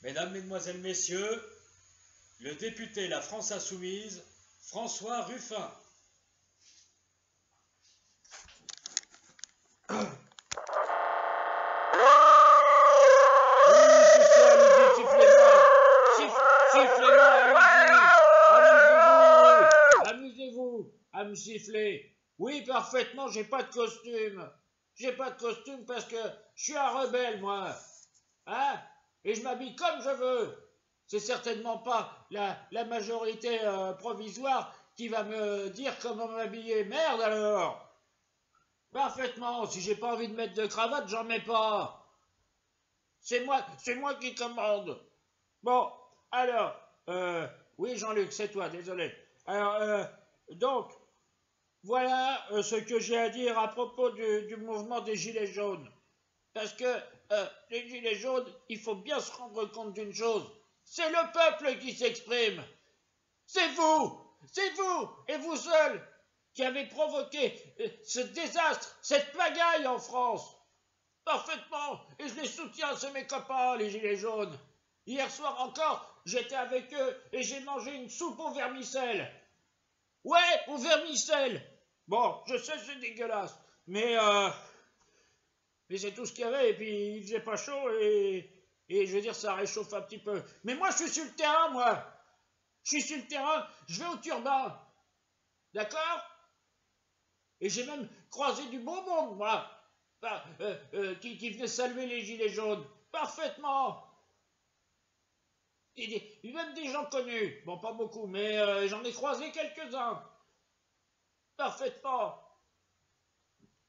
Mesdames, Mesdemoiselles, Messieurs, le député La France Insoumise, François Ruffin. Oui, c'est ça, allez-y, sifflez-moi. Sifflez-moi, allez-y. Amusez-vous à me siffler. Oui, parfaitement, j'ai pas de costume. J'ai pas de costume parce que je suis un rebelle, moi. Hein? Et je m'habille comme je veux. C'est certainement pas la majorité provisoire qui va me dire comment m'habiller. Merde alors! Parfaitement, si j'ai pas envie de mettre de cravate, j'en mets pas. C'est moi qui commande. Bon, alors, oui Jean-Luc, c'est toi, désolé. Alors, donc, voilà ce que j'ai à dire à propos du mouvement des Gilets jaunes. Parce que les Gilets jaunes, il faut bien se rendre compte d'une chose. C'est le peuple qui s'exprime. C'est vous et vous seuls, qui avez provoqué ce désastre, cette pagaille en France. Parfaitement, et je les soutiens, c'est mes copains, les Gilets jaunes. Hier soir encore, j'étais avec eux et j'ai mangé une soupe au vermicelle. Ouais, au vermicelle. Bon, je sais, c'est dégueulasse, mais c'est tout ce qu'il y avait, et puis il faisait pas chaud, et je veux dire, ça réchauffe un petit peu. Mais moi, je suis sur le terrain, moi. Je suis sur le terrain, je vais au turbin. D'accord? Et j'ai même croisé du beau monde, moi, qui venait saluer les Gilets jaunes. Parfaitement. Et même des gens connus. Bon, pas beaucoup, mais j'en ai croisé quelques-uns. Parfaitement.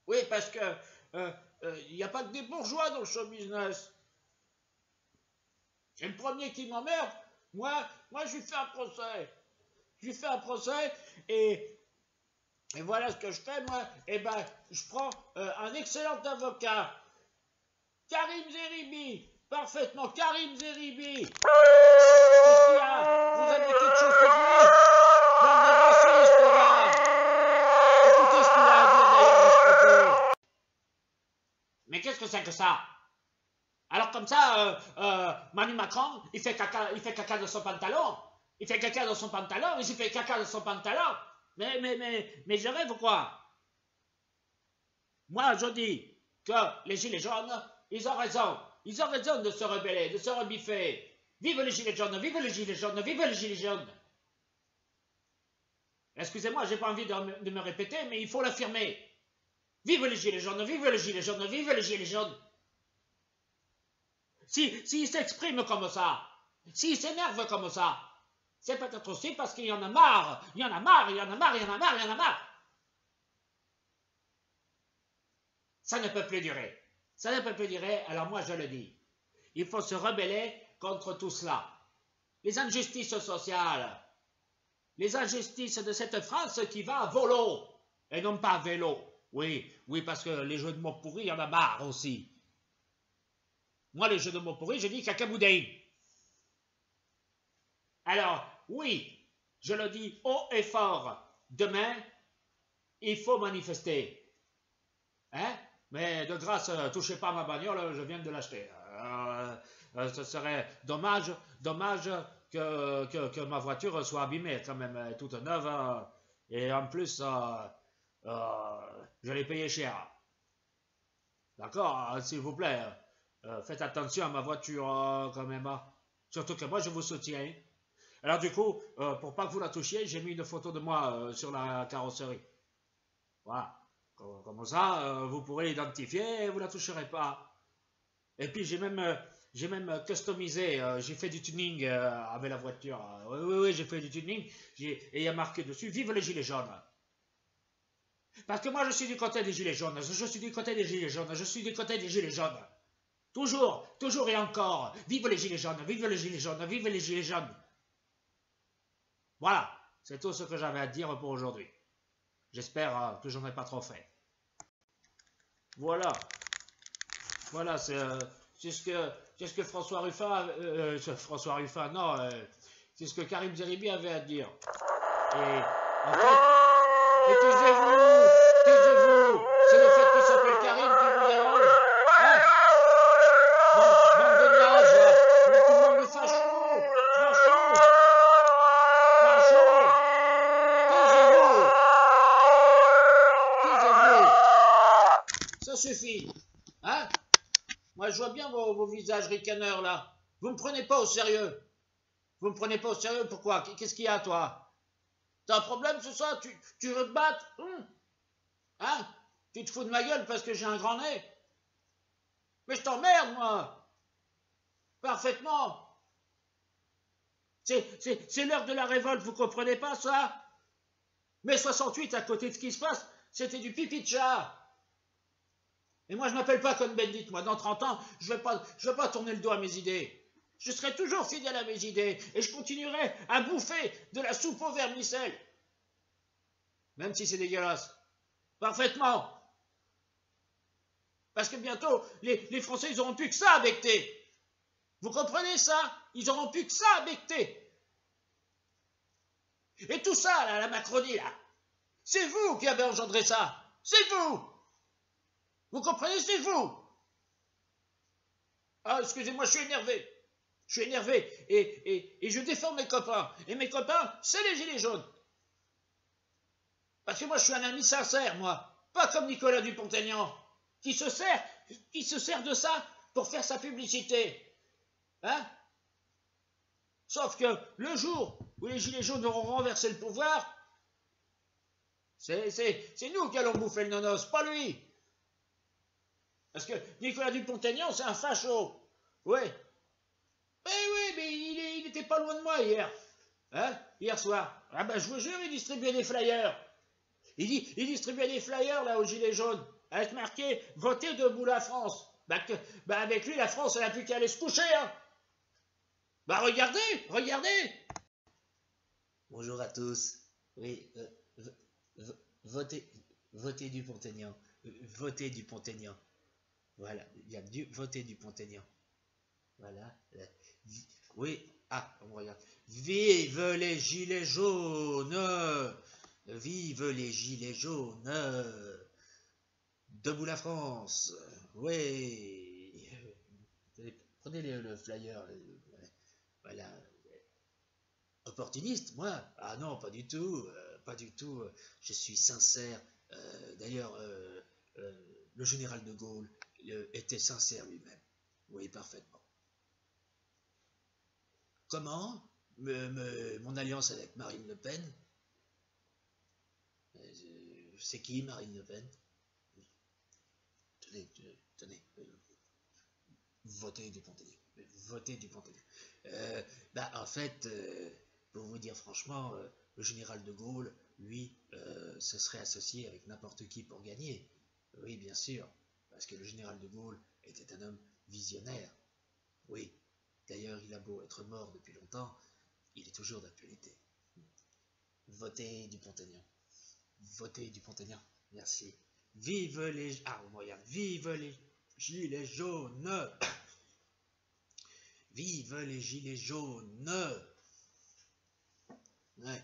Oui, parce que il n'y a pas que des bourgeois dans le show business. C'est le premier qui m'emmerde. Moi, je lui fais un procès. Je lui fais un procès et voilà ce que je fais, moi. Eh ben, je prends un excellent avocat. Karim Zeribi. Parfaitement, Karim Zeribi. Qu'est-ce qu'il y a? Vous avez quelque chose pour lui? Bande de racistes, là. Écoutez ce qu'il a à dire d'ailleurs à ce propos. Mais qu'est-ce que c'est que ça? Alors comme ça, Manu Macron, il fait caca dans son pantalon. Il fait caca dans son pantalon, il fait caca dans son pantalon. Mais je rêve ou quoi? Moi, je dis que les Gilets jaunes, ils ont raison. Ils ont raison de se rebeller, de se rebiffer. Vive les Gilets jaunes, vive les Gilets jaunes, vive les Gilets jaunes. Excusez-moi, j'ai pas envie de me répéter, mais il faut l'affirmer. Vive les Gilets jaunes, vive les Gilets jaunes, vive les Gilets jaunes. S'ils s'expriment comme ça, s'ils s'énervent comme ça, c'est peut-être aussi parce qu'il y en a marre, il y en a marre, il y en a marre, il y en a marre, il y en a marre. Ça ne peut plus durer. Ça ne peut plus durer, alors moi je le dis. Il faut se rebeller contre tout cela. Les injustices sociales, les injustices de cette France qui va à volo, et non pas à vélo. Oui, parce que les jeux de mots pourris, il y en a marre aussi. Moi, les jeux de mots pourris, je dis cacaboudin. Alors, oui, je le dis haut et fort, demain, il faut manifester. Hein? Mais de grâce, touchez pas à ma bagnole, je viens de l'acheter. Ce serait dommage que ma voiture soit abîmée quand même, toute neuve. Et en plus, je l'ai payé cher. D'accord, s'il vous plaît. Faites attention à ma voiture quand même. Surtout que moi, je vous soutiens. Alors du coup, pour pas que vous la touchiez, j'ai mis une photo de moi sur la carrosserie. Voilà. Comme ça, vous pourrez l'identifier et vous la toucherez pas. Et puis j'ai même customisé, j'ai fait du tuning avec la voiture. Oui, j'ai fait du tuning. Et il y a marqué dessus, vive les Gilets jaunes. Parce que moi, je suis du côté des Gilets jaunes. Je suis du côté des Gilets jaunes. Je suis du côté des Gilets jaunes. Toujours et encore. Vive les Gilets jaunes, vive les Gilets jaunes, vive les Gilets jaunes. Voilà, c'est tout ce que j'avais à dire pour aujourd'hui. J'espère que j'en ai pas trop fait. Voilà, c'est ce que François Ruffin, non, c'est ce que Karim Zeribi avait à dire. Et en fait, taisez-vous, c'est le fait qu'il s'appelle Karim qui vous dérange. Hein? Bande de naze, tout le monde le Moi, je vois bien vos visages ricaneurs, là. Vous me prenez pas au sérieux. Vous me prenez pas au sérieux, pourquoi? Qu'est-ce qu'il y a, toi? T'as un problème ce soir? Tu veux te battre? Hein? Tu te fous de ma gueule parce que j'ai un grand nez? Mais je t'emmerde, moi! Parfaitement! C'est l'heure de la révolte, vous comprenez pas ça? Mais 68, à côté de ce qui se passe, c'était du pipi de chat. Et moi, je m'appelle pas Cohn-Bendit, moi. Dans 30 ans, je vais pas tourner le dos à mes idées. Je serai toujours fidèle à mes idées et je continuerai à bouffer de la soupe au vermicelle. Même si c'est dégueulasse. Parfaitement. Parce que bientôt, les Français, ils auront plus que ça à becter. Vous comprenez ça? Ils auront plus que ça à becter. Et tout ça, là, la Macronie, là, c'est vous qui avez engendré ça. C'est vous. Vous comprenez? C'est vous. Ah, excusez-moi, je suis énervé. Je suis énervé et je défends mes copains. Et mes copains, c'est les gilets jaunes. Parce que moi, je suis un ami sincère, moi. Pas comme Nicolas Dupont-Aignan, qui se sert de ça pour faire sa publicité. Hein? Sauf que le jour où les gilets jaunes auront renversé le pouvoir, c'est nous qui allons bouffer le nonos, pas lui. Parce que Nicolas Dupont-Aignan, c'est un facho. Ouais. Mais il n'était pas loin de moi hier. Hein? Hier soir. Ah ben, je vous jure, il distribuait des flyers. Il distribuait des flyers, là, aux gilets jaunes, avec marqué « Votez debout la France ». Bah, avec lui, la France, elle n'a plus qu'à aller se coucher, hein. Bah, regardez. Bonjour à tous. Oui, votez Dupont-Aignan. Votez Dupont-Aignan. Voilà, il y a votez Dupont-Aignan. Voilà. Oui, on regarde. Vive les gilets jaunes! Vive les gilets jaunes! Debout la France! Oui! Prenez le flyer. Voilà. Opportuniste, moi? Ah non, pas du tout. Pas du tout. Je suis sincère. D'ailleurs, le général de Gaulle était sincère lui-même. Oui, parfaitement. Comment? Mon alliance avec Marine Le Pen? C'est qui Marine Le Pen? Tenez. Votez Dupont-Aignan. Votez Dupont-Aignan. En fait, pour vous dire franchement, le général de Gaulle, lui, se serait associé avec n'importe qui pour gagner. Oui, bien sûr, parce que le général de Gaulle était un homme visionnaire. Oui, d'ailleurs, il a beau être mort depuis longtemps, il est toujours d'actualité. Votez Dupont-Aignan. Votez Dupont-Aignan. Merci. Vive les... Vive les gilets jaunes. Vive les gilets jaunes. Ouais.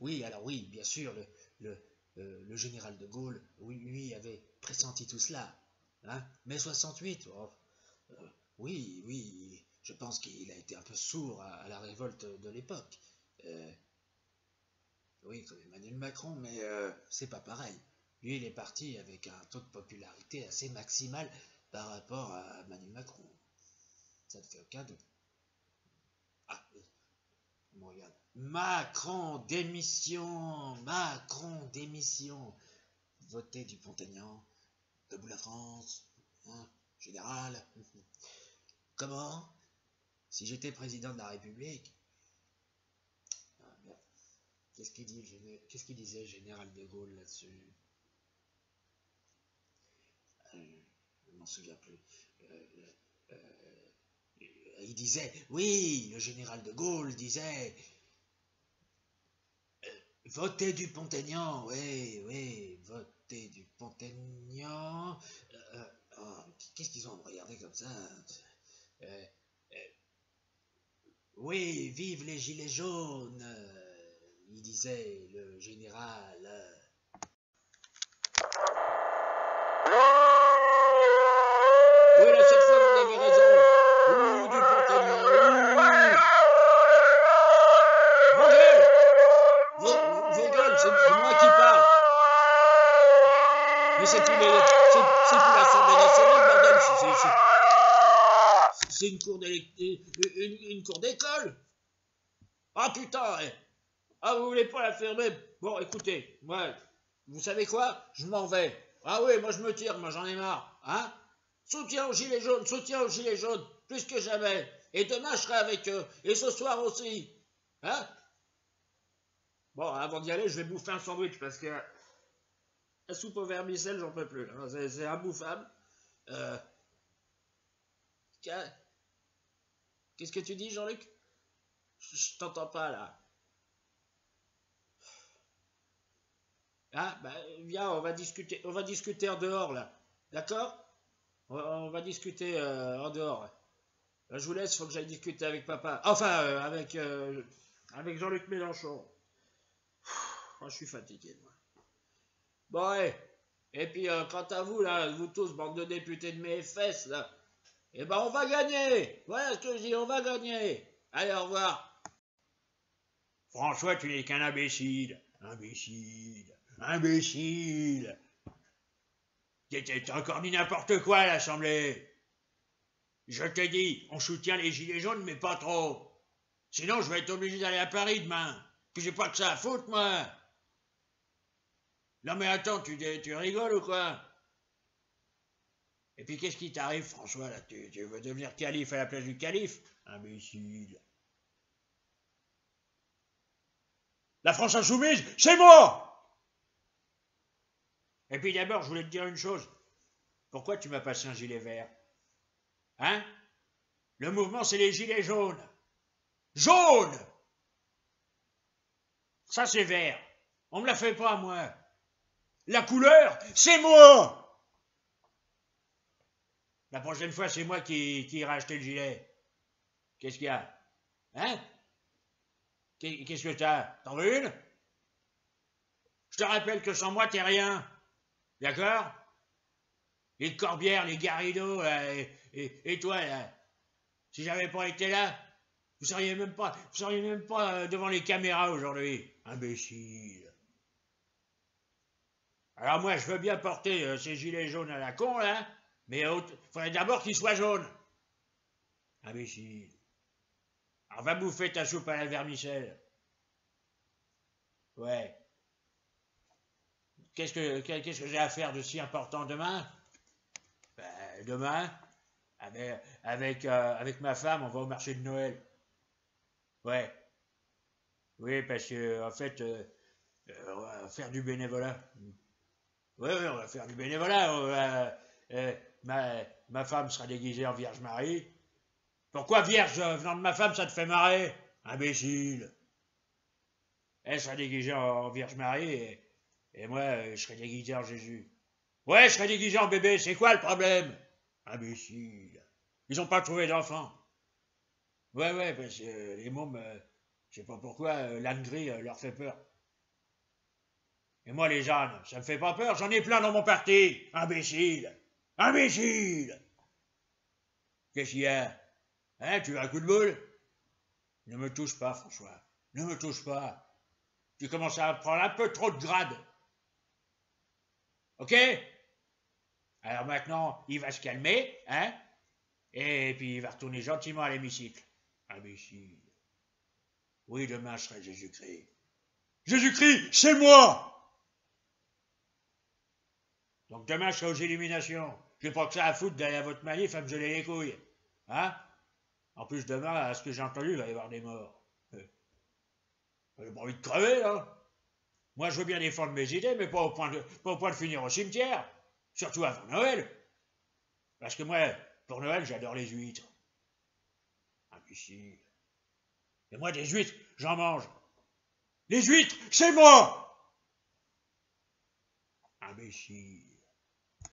Oui, alors oui, bien sûr, le général de Gaulle, lui, avait pressenti tout cela. Hein? Mais 68, oui, je pense qu'il a été un peu sourd à la révolte de l'époque. Oui, comme Emmanuel Macron, mais c'est pas pareil. Lui, il est parti avec un taux de popularité assez maximal par rapport à Emmanuel Macron. Ça ne fait aucun doute. Ah, on regarde. Macron démission. Votez Dupont-Aignan. Debout la France. Hein, général. Comment? Si j'étais président de la République. Qu'est-ce qu'il disait général de Gaulle là-dessus? Je ne m'en souviens plus. Il disait, oui, le général de Gaulle disait, votez Dupont-Aignan, oui, votez Dupont-Aignan. Qu'est-ce qu'ils ont à me regarder comme ça? Oui, vive les gilets jaunes, il disait le général. Oui, là, cette fois, vous avez raison. Ouh, Dupont-Aignan, ouh. Vos gueules, c'est moi qui parle. Mais c'est plus l'Assemblée nationale, bordel, c'est une cour d'école. Ah putain, ah vous voulez pas la fermer? Bon, écoutez, moi, vous savez quoi? Je m'en vais. Ah oui, moi je me tire, moi j'en ai marre. Hein? Soutien aux gilets jaunes, plus que jamais. Et demain je serai avec eux, et ce soir aussi. Hein? Bon, avant d'y aller, je vais bouffer un sandwich, parce que la soupe au vermicelle, j'en peux plus. C'est imbouffable. Qu'est-ce que tu dis, Jean-Luc? Je t'entends pas, là. Ah, bah, viens, on va discuter en dehors, là. D'accord? On va discuter en dehors. Là, je vous laisse, il faut que j'aille discuter avec papa. Enfin, avec Jean-Luc Mélenchon. Oh, je suis fatigué, moi. Bon, ouais. Et puis, quant à vous, là, vous tous, bande de députés de mes fesses, là, eh ben, on va gagner. Voilà ce que je dis, on va gagner. Allez, au revoir. François, tu n'es qu'un imbécile. Imbécile. T'as encore dit n'importe quoi à l'Assemblée. Je te dis, on soutient les gilets jaunes, mais pas trop. Sinon, je vais être obligé d'aller à Paris demain. Puis j'ai pas que ça à foutre, moi. Non mais attends, tu rigoles ou quoi? Et puis qu'est-ce qui t'arrive, François, là? Tu veux devenir calife à la place du calife? Imbécile. La France insoumise, c'est moi! Et puis d'abord, je voulais te dire une chose. Pourquoi tu m'as passé un gilet vert? Hein? Le mouvement, c'est les gilets jaunes. Jaune! Ça, c'est vert. On me la fait pas, moi. La couleur, c'est moi! La prochaine fois, c'est moi qui ira acheter le gilet. Qu'est-ce qu'il y a? Hein? Qu'est-ce que t'as? T'en veux une? Je te rappelle que sans moi, t'es rien. D'accord? Les Corbières, les Garrido, et toi, là. Si j'avais pas été là, vous seriez même pas devant les caméras aujourd'hui. Imbécile. Alors moi, je veux bien porter ces gilets jaunes à la con, là, mais il faudrait d'abord qu'ils soient jaunes. Imbécile. Alors va bouffer ta soupe à la vermicelle. Ouais. Qu'est-ce que j'ai à faire de si important demain? Ben, demain, avec ma femme, on va au marché de Noël. Ouais. Oui, parce que, en fait, on va faire du bénévolat. Oui, on va faire du bénévolat. Ma femme sera déguisée en Vierge Marie. Pourquoi Vierge venant de ma femme, ça te fait marrer? Imbécile. Elle sera déguisée en Vierge Marie et moi, je serai déguisé en Jésus. Ouais, je serai déguisé en bébé, c'est quoi le problème? Imbécile. Ils n'ont pas trouvé d'enfant. Ouais, parce que les mômes, je sais pas pourquoi, l'âne gris leur fait peur. Et moi, les ânes, ça me fait pas peur, j'en ai plein dans mon parti. Imbécile. Imbécile. Qu'est-ce qu'il y a? Hein, tu veux un coup de boule? Ne me touche pas, François. Ne me touche pas. Tu commences à prendre un peu trop de grade. Ok? Alors maintenant, il va se calmer, hein? Et puis il va retourner gentiment à l'hémicycle. Imbécile. Oui, demain je serai Jésus-Christ. Jésus-Christ, c'est moi! Donc demain je serai aux illuminations. J'ai pas que ça à foutre d'aller à votre manif à me geler les couilles. Hein? En plus, demain, à ce que j'ai entendu, il va y avoir des morts. J'ai pas envie de crever, là. Moi, je veux bien défendre mes idées, mais pas au point de finir au cimetière. Surtout avant Noël. Parce que moi, pour Noël, j'adore les huîtres. Imbécile. Et moi, des huîtres, j'en mange. Les huîtres, c'est moi! Imbécile.